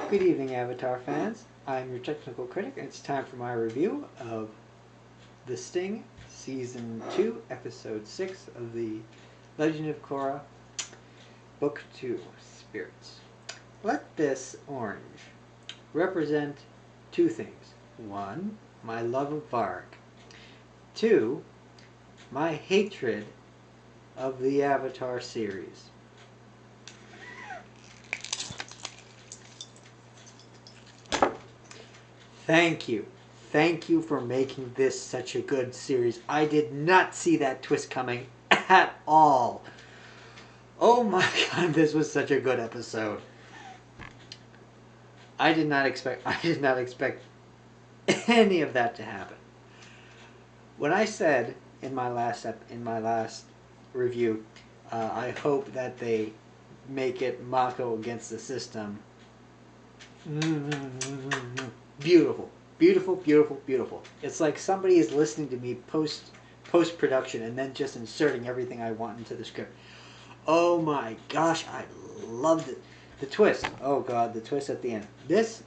Good evening, Avatar fans. I'm your technical critic, and it's time for my review of The Sting, Season 2, Episode 6 of the Legend of Korra, Book 2, Spirits. Let this orange represent two things. One, my love of Varg. Two, my hatred of the Avatar series. Thank you. Thank you for making this such a good series. I did not see that twist coming at all. Oh my god, this was such a good episode. I did not expect any of that to happen. When I said in my last review, I hope that they make it Mako against the system. Beautiful, beautiful, beautiful, beautiful. It's like somebody is listening to me post-production and then just inserting everything I want into the script. Oh my gosh, I loved it. The twist. Oh god, the twist at the end. This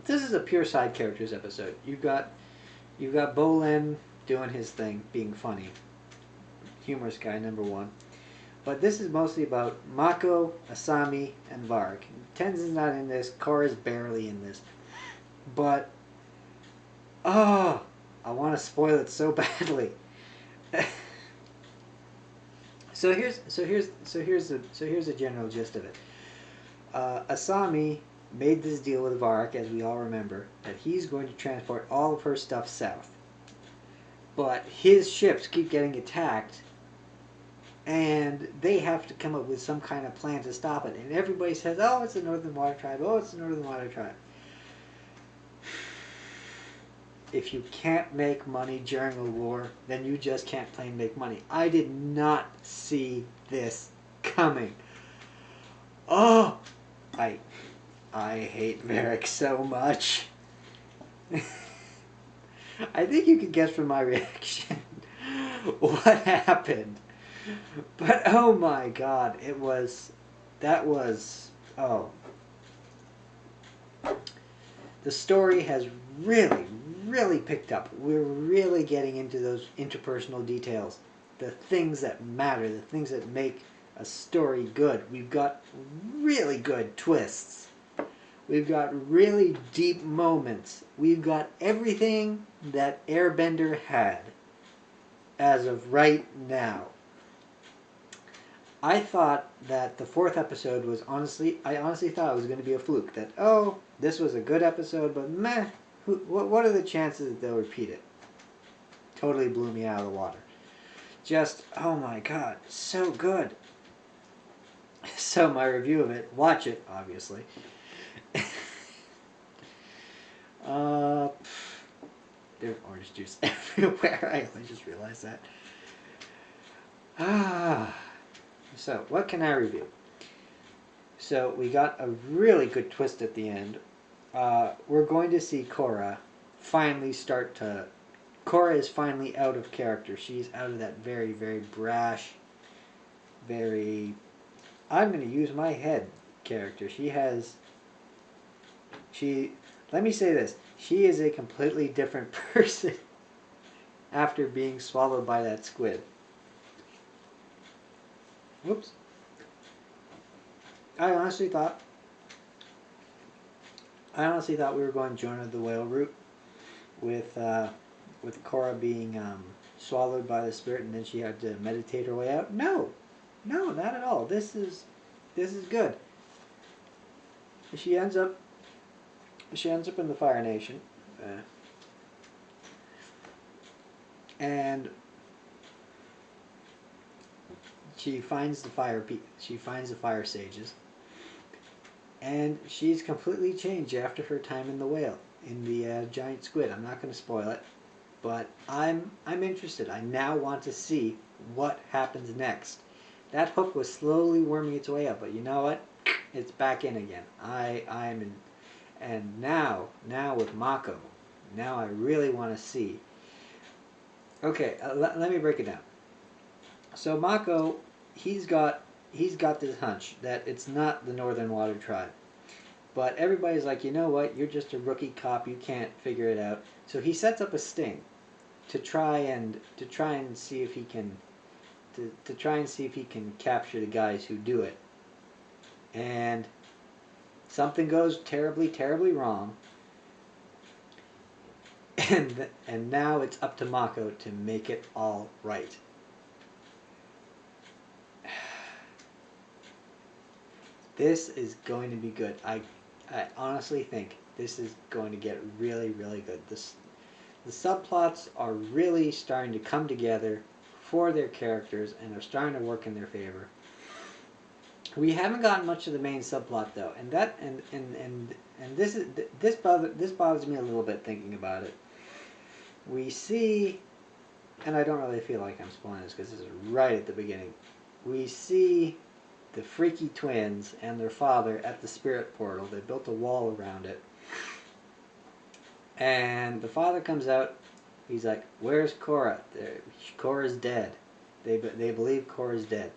is a pure side characters episode. You've got Bolin doing his thing, being funny. Humorous guy, number one. But this is mostly about Mako, Asami, and Varg. Tenzin's not in this. Korra's barely in this. But oh, I want to spoil it so badly. So here's the general gist of it. Asami made this deal with Varg, as we all remember, that he's going to transport all of her stuff south. But his ships keep getting attacked, and they have to come up with some kind of plan to stop it. And everybody says, "Oh, it's the Northern Water Tribe. Oh, it's the Northern Water Tribe." If you can't make money during a war, then you just can't plain make money. I did not see this coming. Oh, I hate Varric so much. I think you can guess from my reaction what happened. But oh my god, oh. The story has really picked up. We're really getting into those interpersonal details. The things that matter, the things that make a story good. We've got really good twists. We've got really deep moments. We've got everything that Airbender had as of right now. I thought that the fourth episode was I honestly thought it was going to be a fluke. That, oh, this was a good episode, but meh, what are the chances that they'll repeat it? Totally blew me out of the water. Just, oh my god, so good. So my review of it, watch it, obviously. There's orange juice everywhere. I only just realized that. So, what can I review? So, we got a really good twist at the end. We're going to see Korra finally start to... Korra is finally out of character. She's out of that very, very brash, very... I'm going to use my head character. Let me say this. She is a completely different person after being swallowed by that squid. Whoops. I honestly thought we were going Jonah the Whale route with Korra being swallowed by the spirit, and then she had to meditate her way out. No, not at all. This is good. She ends up in the Fire Nation, and she finds the fire sages, and she's completely changed after her time in the whale, in the giant squid. I'm not going to spoil it, but I'm interested. I now want to see what happens next. That hook was slowly worming its way up, but you know what? It's back in again. I'm in, and now with Mako, now I really want to see. Okay, let me break it down. So Mako, he's got this hunch that it's not the Northern Water Tribe. But everybody's like, you know what? You're just a rookie cop. You can't figure it out. So he sets up a sting to try and see if he can to try and see if he can capture the guys who do it. And something goes terribly, terribly wrong. And now it's up to Mako to make it all right. This is going to be good. I honestly think this is going to get really, really good. The subplots are really starting to come together for their characters, and they're starting to work in their favor. We haven't gotten much of the main subplot though, and this bothers me a little bit thinking about it. We see, and I don't really feel like I'm spoiling this because this is right at the beginning. We see the freaky twins and their father at the spirit portal. They built a wall around it. And the father comes out. He's like, "Where's Korra? Korra's dead. They believe Korra's dead.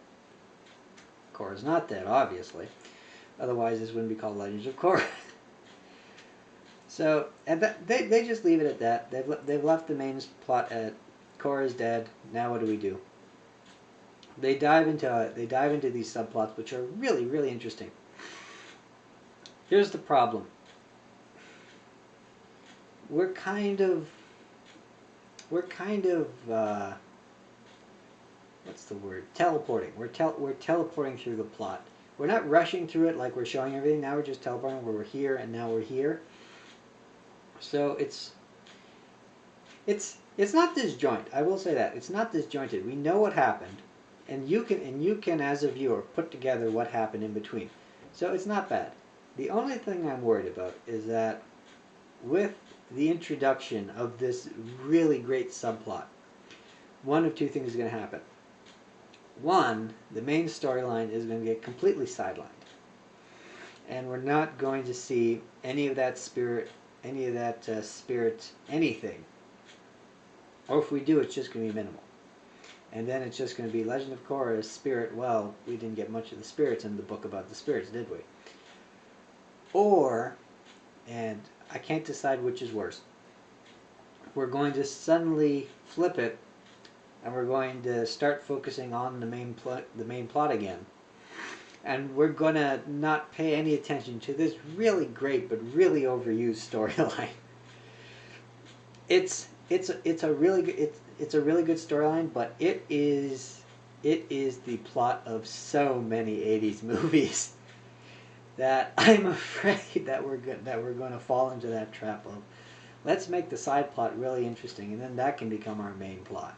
Korra's not dead, obviously. Otherwise, this wouldn't be called Legends of Korra." So, and they just leave it at that. They've left the main plot at Korra's dead. Now what do we do? They dive into these subplots, which are really, really interesting. Here's the problem. We're kind of what's the word? Teleporting. We're teleporting through the plot. We're not rushing through it like we're showing everything. Now we're just teleporting where we're here and now we're here. So it's not disjoint. I will say that it's not disjointed. We know what happened, and you can as a viewer put together what happened in between. So it's not bad. The only thing I'm worried about is that with the introduction of this really great subplot, one of two things is going to happen. One, the main storyline is going to get completely sidelined, and we're not going to see any of that spirit anything. Or if we do, it's just going to be minimal. And then it's just going to be Legend of Korra, Spirit. Well, we didn't get much of the spirits in the book about the spirits, did we? Or, and I can't decide which is worse, we're going to suddenly flip it, and we're going to start focusing on the main plot again. And we're going to not pay any attention to this really great but really overused storyline. It's a really good storyline, but it is the plot of so many 80s movies that I'm afraid that we're going to fall into that trap of, let's make the side plot really interesting, and then that can become our main plot.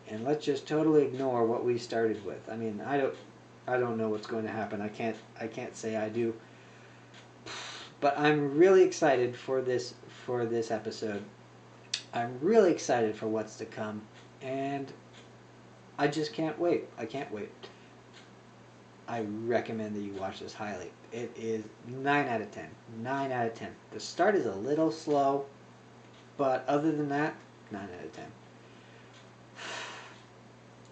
And let's just totally ignore what we started with. I mean, I don't know what's going to happen. I can't say I do. But I'm really excited for this episode. I'm really excited for what's to come, and I just can't wait. I can't wait. I recommend that you watch this highly. It is 9 out of 10. 9 out of 10. The start is a little slow, but other than that, 9 out of 10.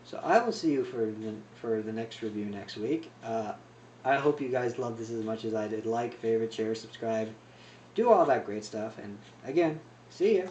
So I will see you for the next review next week. I hope you guys love this as much as I did. Like, favorite, share, subscribe. Do all that great stuff. And again, see ya.